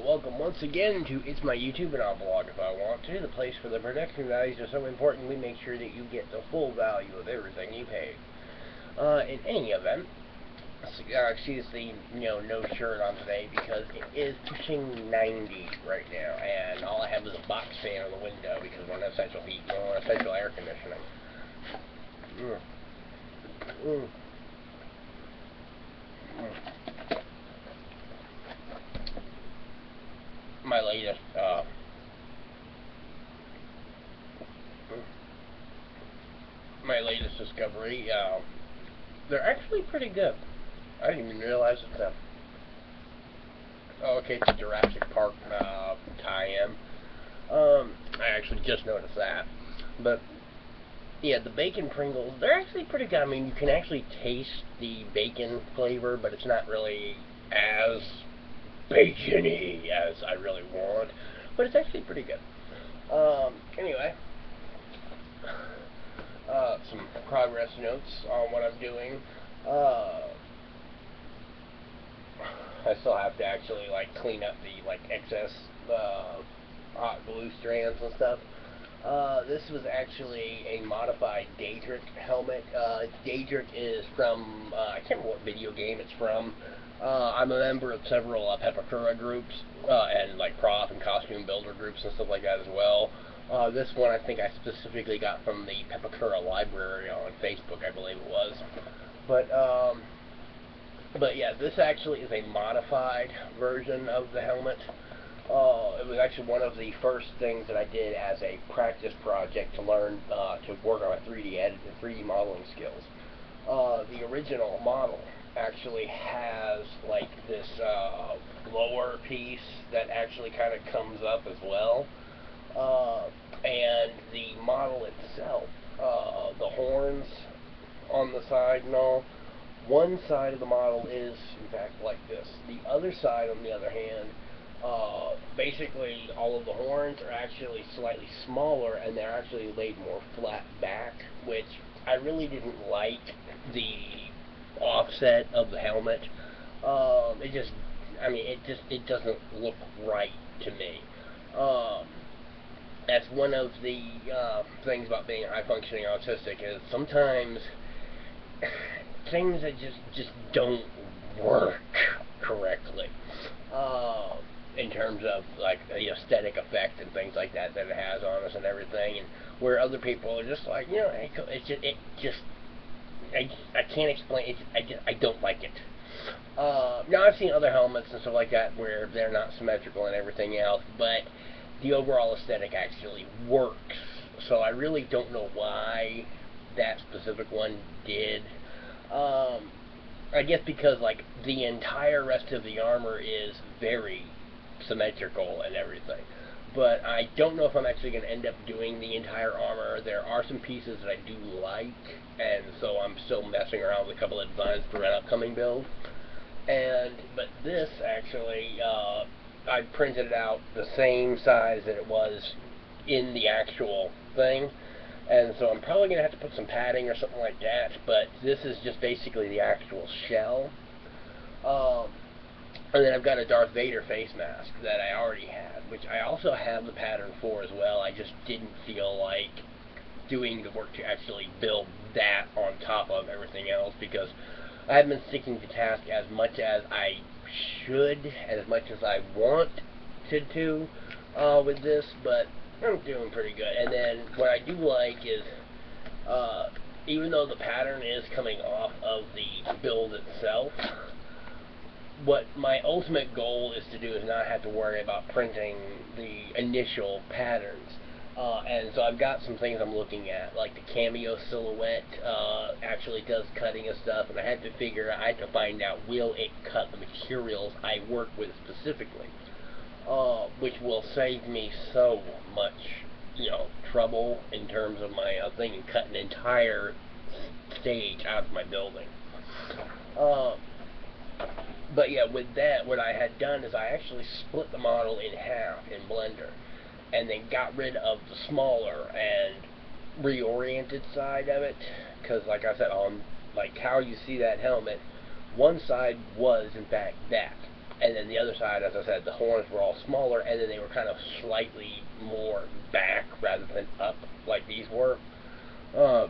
welcome once again to It's My YouTube and I'll blog if I want to, the place for the production values are so important we make sure that you get the full value of everything you pay. In any event, excuse the no shirt on today because it is pushing 90 right now, and all I have is a box fan on the window because we're on essential heat, we're on essential air conditioning. My latest discovery. They're actually pretty good. I didn't even realize it's them. Oh, okay, it's a Jurassic Park tie-in. I actually just noticed that. But yeah, the bacon Pringles, they're actually pretty good. I mean, you can actually taste the bacon flavor, but it's not really as bacon-y as I really want. But it's actually pretty good. Anyway, some progress notes on what I'm doing. I still have to actually clean up the excess hot glue strands and stuff. This was actually a modified Daedric helmet. Daedric is from I can't remember what video game it's from. I'm a member of several Pepakura groups and prop and costume builder groups and stuff like that as well. This one I think I specifically got from the Pepakura library on Facebook, I believe it was. But yeah, this actually is a modified version of the helmet. It was actually one of the first things that I did as a practice project to learn to work on my 3D edit and 3D modeling skills. The original model actually has this lower piece that actually kind of comes up as well. And the model itself, the horns on the side and all, one side of the model is in fact like this. The other side, on the other hand, basically all of the horns are actually slightly smaller and they're actually laid more flat back, which I really didn't like the offset of the helmet. It doesn't look right to me. That's one of the things about being high functioning autistic is sometimes things that just don't work correctly in terms of the aesthetic effect and things like that it has on us and everything, and where other people are just I can't explain it. I don't like it. Now I've seen other helmets and stuff like that where they're not symmetrical and everything else, but the overall aesthetic actually works. So I really don't know why that specific one did. I guess because the entire rest of the armor is very symmetrical and everything. But I don't know if I'm actually going to end up doing the entire armor. There are some pieces that I do like, and so I'm still messing around with a couple of designs for an upcoming build. But this actually, I printed it out the same size that it was in the actual thing. And so I'm probably going to have to put some padding or something like that, but this is just basically the actual shell. And then I've got a Darth Vader face mask that I already had, which I also have the pattern for as well. I just didn't feel like doing the work to actually build that on top of everything else because I haven't been sticking to task as much as I should, as much as I wanted to with this, but I'm doing pretty good. And then what I do like is, even though the pattern is coming off of the build itself, what my ultimate goal is to do is not have to worry about printing the initial patterns. And so I've got some things I'm looking at, like the cameo silhouette actually does cutting and stuff, and I had to find out, will it cut the materials I work with specifically, which will save me so much, trouble in terms of my thing and cut an entire stage out of my building. But yeah, with that, what I had done is I actually split the model in half in Blender, and then got rid of the smaller and reoriented side of it, because like I said, on how you see that helmet, one side was in fact that, And then the other side, as I said, the horns were all smaller, and then they were kind of slightly more back rather than up like these were. Uh,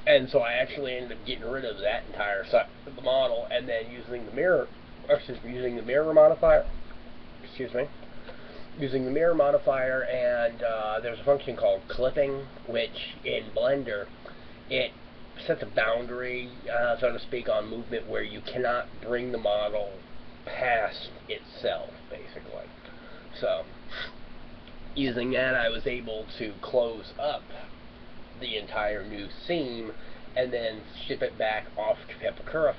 and so I actually ended up getting rid of that entire side of the model, and then using the mirror, using the mirror modifier. Excuse me. Using the mirror modifier, and there's a function called clipping, which in Blender it sets a boundary, so to speak, on movement where you cannot bring the model past itself, basically. So, using that, I was able to close up the entire new seam and then ship it back off to Pepakura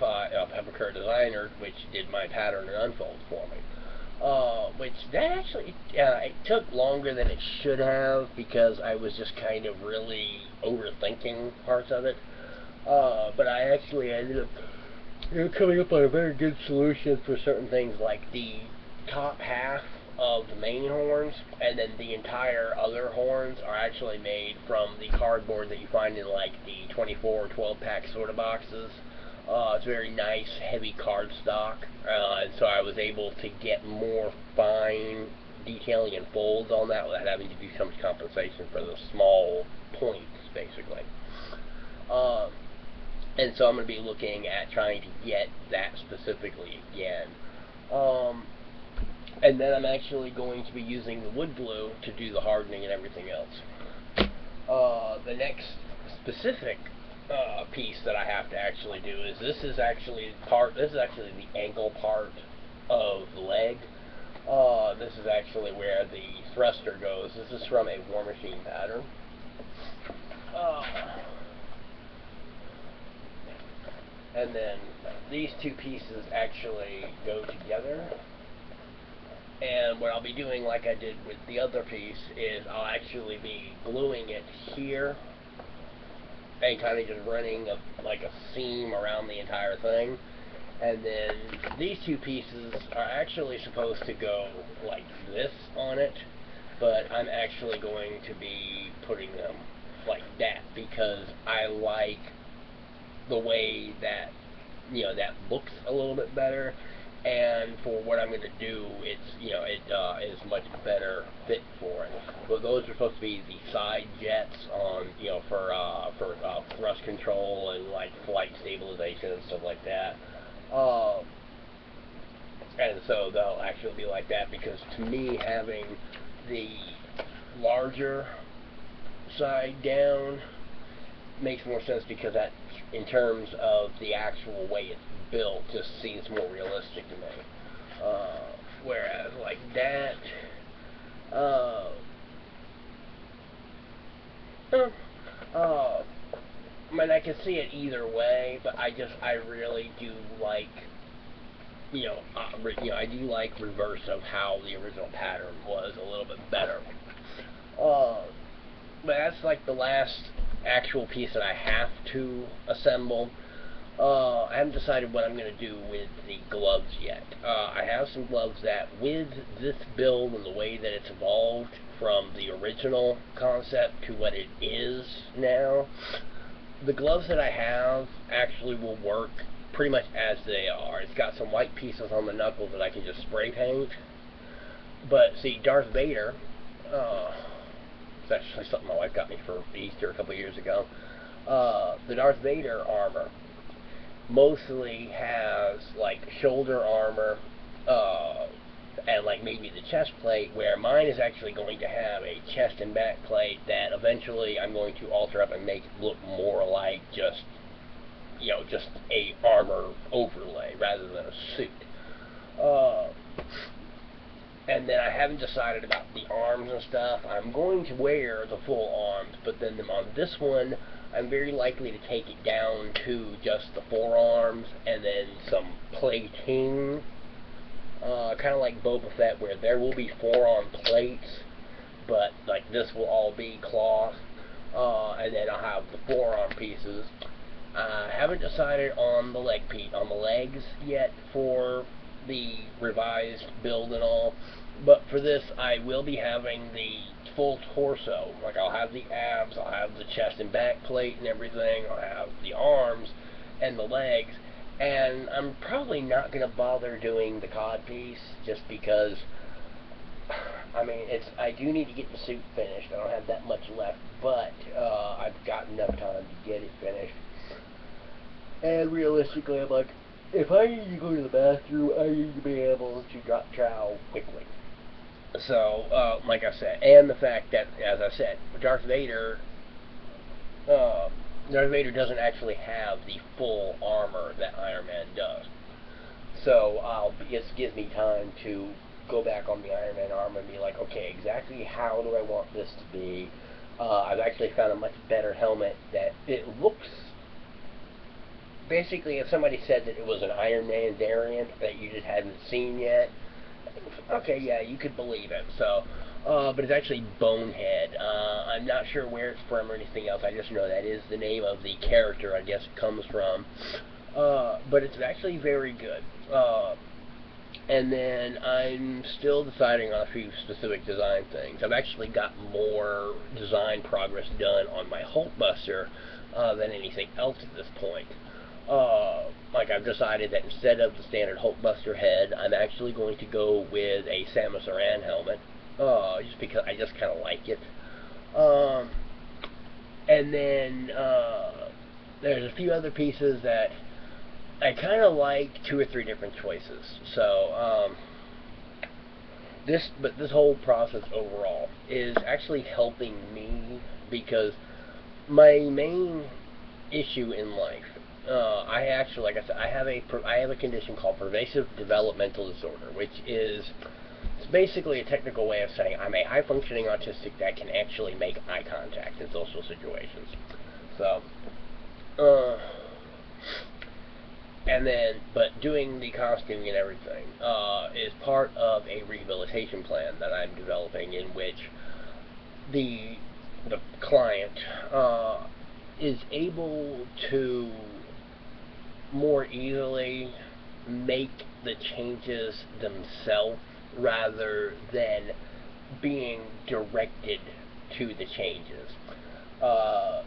Designer, which did my pattern and unfold for me. Which that actually it took longer than it should have because I was just kind of really overthinking parts of it. But I actually ended up coming up with a very good solution for certain things, like the top half of the main horns, and then the entire other horns are actually made from the cardboard that you find in like the 24 or 12 pack sort of boxes. It's very nice, heavy cardstock, and so I was able to get more fine detailing and folds on that without having to do so much compensation for the small points, basically. And so I'm going to be looking at trying to get that specifically again. And then I'm actually going to be using the wood glue to do the hardening and everything else. The next specific piece that I have to actually do is this is actually the ankle part of the leg. This is actually where the thruster goes. This is from a War Machine pattern. And then these two pieces actually go together. And what I'll be doing, like I did with the other piece, is I'll actually be gluing it here and kind of just running like a seam around the entire thing. And then these two pieces are actually supposed to go like this on it, but I'm actually going to be putting them like that because I like the way that that looks a little bit better, and for what I'm going to do, it's it is much better fit for it. But those are supposed to be the side jets on for thrust control and like flight stabilization and stuff like that. And so they'll actually be like that because to me having the larger side down makes more sense because that, in terms of the actual way it's built, just seems more realistic to me. Whereas like that, I mean, I can see it either way, but I really do like, I do like reverse of how the original pattern was a little bit better. But that's like the last actual piece that I have to assemble. I haven't decided what I'm going to do with the gloves yet. I have some gloves that, with this build and the way that it's evolved from the original concept to what it is now, the gloves that I have actually will work pretty much as they are. It's got some white pieces on the knuckles that I can just spray paint. But see, Darth Vader, it's actually something my wife got me for Easter a couple of years ago. The Darth Vader armor mostly has like shoulder armor and like maybe the chest plate, where mine is actually going to have a chest and back plate that eventually I'm going to alter up and make it look more like just just a armor overlay rather than a suit. And then I haven't decided about the arms and stuff. I'm going to wear the full arms, but then on this one, I'm very likely to take it down to just the forearms and then some plating, kind of like Boba Fett, where there will be forearm plates, but like this will all be cloth, and then I'll have the forearm pieces. I haven't decided on the legs yet for the revised build and all, but for this I will be having the full torso. Like I'll have the abs, I'll have the chest and back plate and everything, I'll have the arms and the legs, And I'm probably not going to bother doing the cod piece just because, I mean, I do need to get the suit finished. I don't have that much left, but I've got enough time to get it finished. And realistically, I'm like, if I need to go to the bathroom, I need to be able to drop trow quickly. So, like I said, and the fact that, as I said, uh, Darth Vader doesn't actually have the full armor that Iron Man does. So it gives me time to go back on the Iron Man armor and be like, okay, exactly how do I want this to be? I've actually found a much better helmet that it looks. Basically, if somebody said that it was an Iron Man variant that you just hadn't seen yet, okay, yeah, you could believe it. So, but it's actually Bonehead. I'm not sure where it's from or anything else. I just know that is the name of the character. I guess it comes from. But it's actually very good. And then I'm still deciding on a few specific design things. I've actually got more design progress done on my Hulkbuster than anything else at this point. Like I've decided that instead of the standard Hulkbuster head, I'm actually going to go with a Samus Aran helmet, just because I just kind of like it. Um, and then there's a few other pieces that I kind of like two or three different choices. So this whole process overall is actually helping me because my main issue in life. I actually, like I said, I have a condition called pervasive developmental disorder, which is it's basically a technical way of saying I'm a high functioning autistic that can actually make eye contact in social situations. So, uh, and then, but doing the costuming and everything is part of a rehabilitation plan that I'm developing, in which the the client is able to more easily make the changes themselves rather than being directed to the changes. Uh,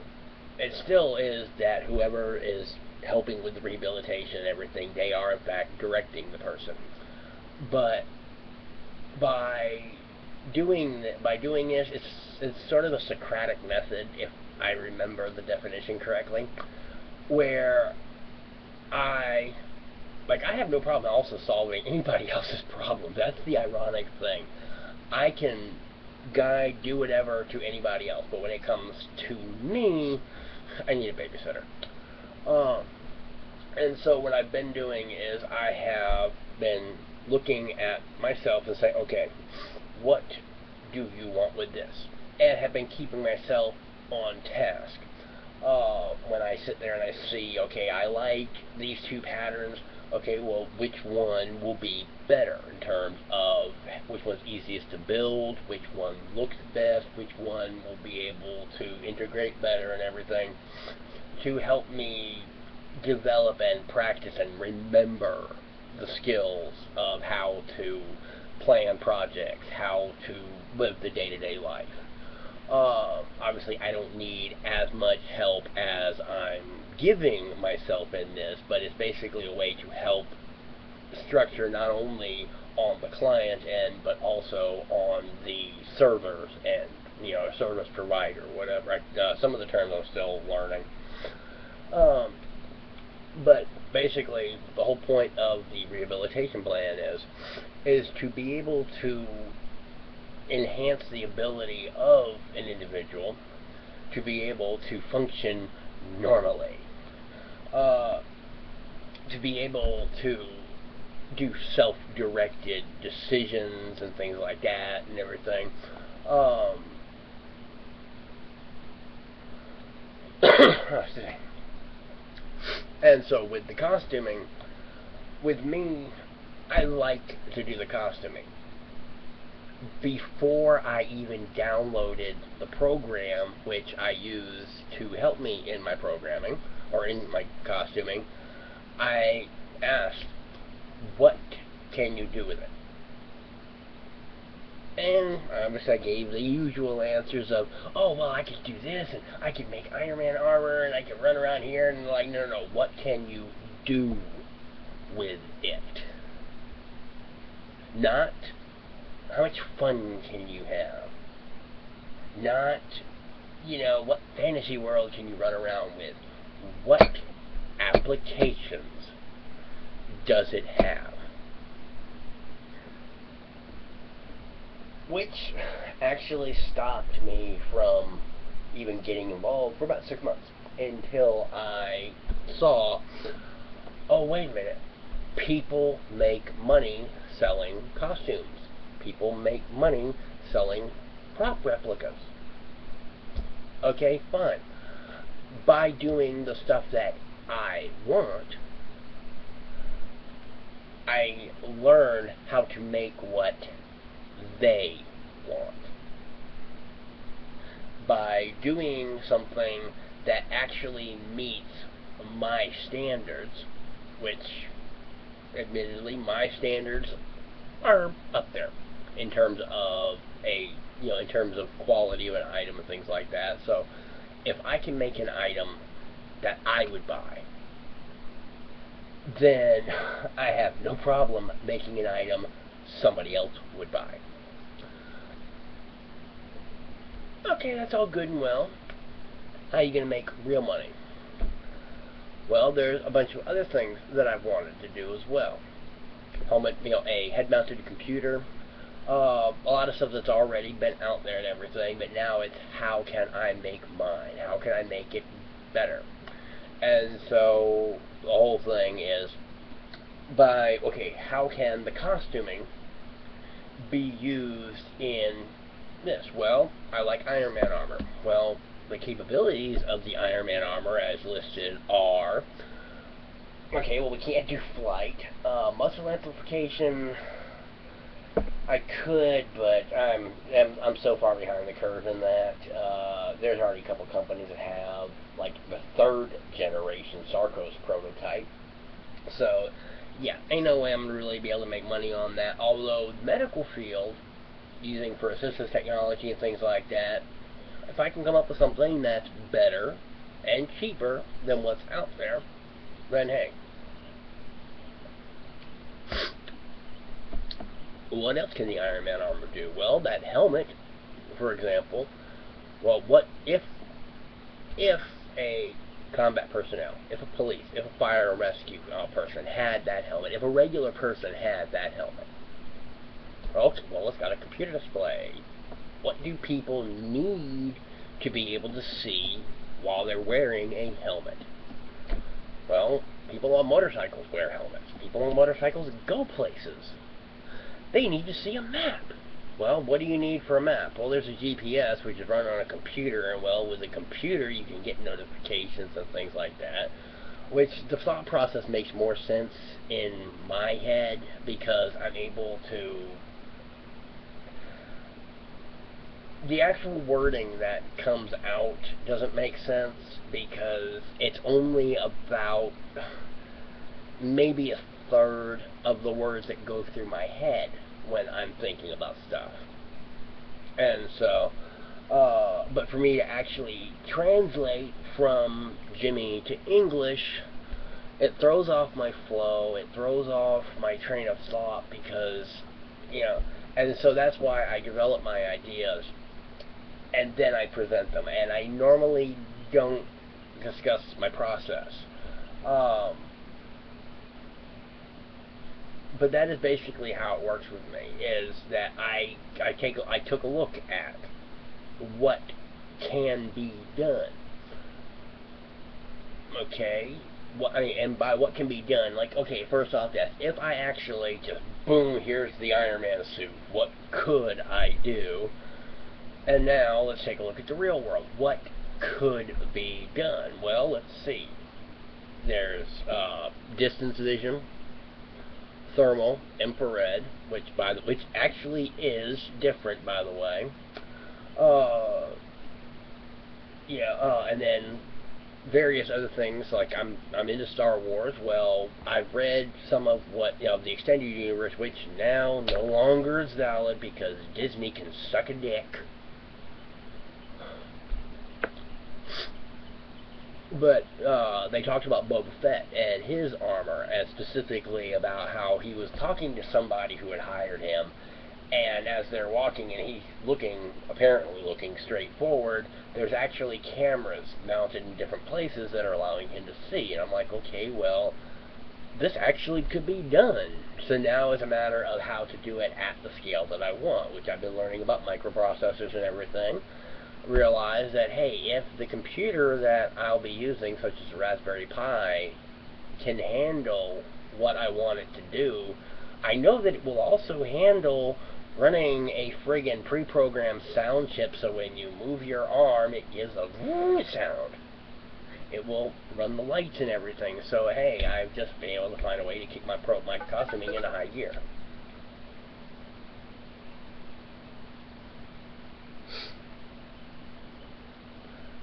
it still is that whoever is helping with the rehabilitation and everything, they are in fact directing the person. But by doing this, it's sort of a Socratic method, if I remember the definition correctly, where I I have no problem also solving anybody else's problem. That's the ironic thing. I can do whatever to anybody else, but when it comes to me, I need a babysitter. Um, and so what I've been doing is I have been looking at myself and saying, okay, what do you want with this? And have been keeping myself on task. When I sit there and I see, okay, I like these two patterns, okay, well, which one will be better in terms of which one's easiest to build, which one looks best, which one will be able to integrate better and everything, to help me develop and practice and remember the skills of how to plan projects, how to live the day-to-day life. Obviously, I don't need as much help as I'm giving myself in this, but it's basically a way to help structure not only on the client end, but also on the servers end, service provider, whatever. Some of the terms I'm still learning. But basically, the whole point of the rehabilitation plan is to be able to enhance the ability of an individual to be able to function normally, uh, to be able to do self-directed decisions and things like that and everything. Um, and so with the costuming, with me, I like to do the costuming before I even downloaded the program which I use to help me in my programming or in my costuming. I asked, what can you do with it? And obviously I gave the usual answers of, oh, well, I could do this, and I could make Iron Man armor, and I could run around here, and like, no, what can you do with it. Not how much fun can you have. Not, what fantasy world can you run around with. What applications does it have? Which actually stopped me from even getting involved for about 6 months until I saw, oh, wait a minute, people make money selling costumes. People make money selling prop replicas. Okay, fine. By doing the stuff that I want, I learn how to make what they want. By doing something that actually meets my standards, which admittedly my standards are up there in terms of in terms of quality of an item and things like that. So if I can make an item that I would buy, then I have no problem making an item somebody else would buy. Okay, that's all good and well. How are you going to make real money? Well, there's a bunch of other things that I've wanted to do as well. Helmet, a head-mounted computer, a lot of stuff that's already been out there and everything, but now it's how can I make mine? How can I make it better? And so the whole thing is how can the costuming be used in this? Well, I like Iron Man armor. Well, the capabilities of the Iron Man armor as listed are, we can't do flight. Muscle amplification, I could, but I'm so far behind the curve in that. There's already a couple companies that have, like, the 3rd generation Sarcos prototype. So, yeah, ain't no way I'm going to really be able to make money on that. Although, the medical field, using for assistance technology and things like that, if I can come up with something that's better and cheaper than what's out there, then hey. What else can the Iron Man armor do? Well, that helmet, for example, what if a combat personnel, if a police, if a fire and rescue person had that helmet, if a regular person had that helmet? Well, it's got a computer display. What do people need to be able to see while they're wearing a helmet? Well, people on motorcycles wear helmets. People on motorcycles go places. They need to see a map. Well, what do you need for a map? Well, there's a GPS, which is run on a computer, and with a computer you can get notifications and things like that, which the thought process makes more sense in my head because I'm able to... The actual wording that comes out doesn't make sense because it's only about maybe a third of the words that go through my head when I'm thinking about stuff. And so, but for me to actually translate from Jimmy to English, it throws off my flow, it throws off my train of thought because, and so that's why I develop my ideas and then I present them. And I normally don't discuss my process. But that is basically how it works with me, is that I took a look at what can be done. Okay? And by what can be done, first off, yes, if I actually just, boom, here's the Iron Man suit, what could I do? And now, let's take a look at the real world. What could be done? Well, let's see. There's distance vision, thermal, infrared, which actually is different, by the way. And then various other things, like I'm into Star Wars. Well, I've read some of what, the extended universe, which now no longer is valid because Disney can suck a dick. But they talked about Boba Fett and his armor, and specifically about how he was talking to somebody who had hired him, and as they're walking and he's apparently looking straight forward, there's actually cameras mounted in different places that are allowing him to see. And I'm like, okay, well, this actually could be done. So now it's a matter of how to do it at the scale that I want, which I've been learning about microprocessors and everything. Realize that, hey, if the computer that I'll be using, such as the Raspberry Pi, can handle what I want it to do, I know that it will also handle running a friggin' pre-programmed sound chip, so when you move your arm, it gives a sound. It will run the lights and everything. So hey, I've just been able to find a way to kick my costuming into high gear.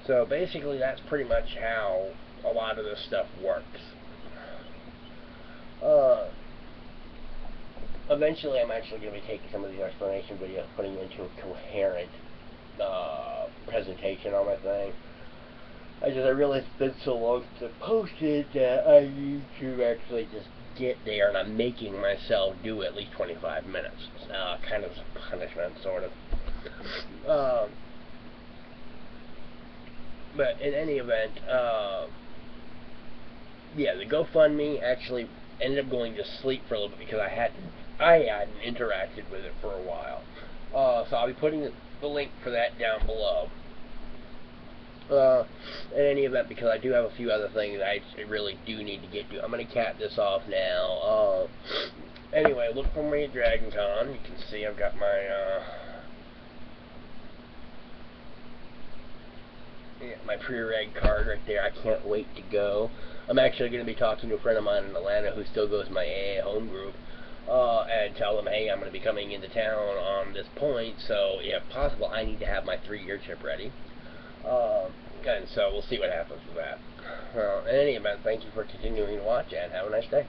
So basically, that's pretty much how a lot of this stuff works. Uh, Eventually, I'm actually going to be taking some of these explanation videos, putting them into a coherent presentation on my thing. I realized it's been so long since I posted that I need to actually just get there, and I'm making myself do at least 25 minutes. Kind of as a punishment, sort of. But in any event, yeah, the GoFundMe actually ended up going to sleep for a little bit because I hadn't interacted with it for a while. So I'll be putting the link for that down below. In any event, because I do have a few other things I really do need to get to. I'm going to cap this off now. Anyway, look for me at Dragon Con. You can see I've got my pre-reg card right there. I can't wait to go. I'm actually going to be talking to a friend of mine in Atlanta who still goes to my AA home group, and tell them, hey, I'm going to be coming into town on this point, so if possible, I need to have my 3-year chip ready. And so we'll see what happens with that. In any event, thank you for continuing to watch, and have a nice day.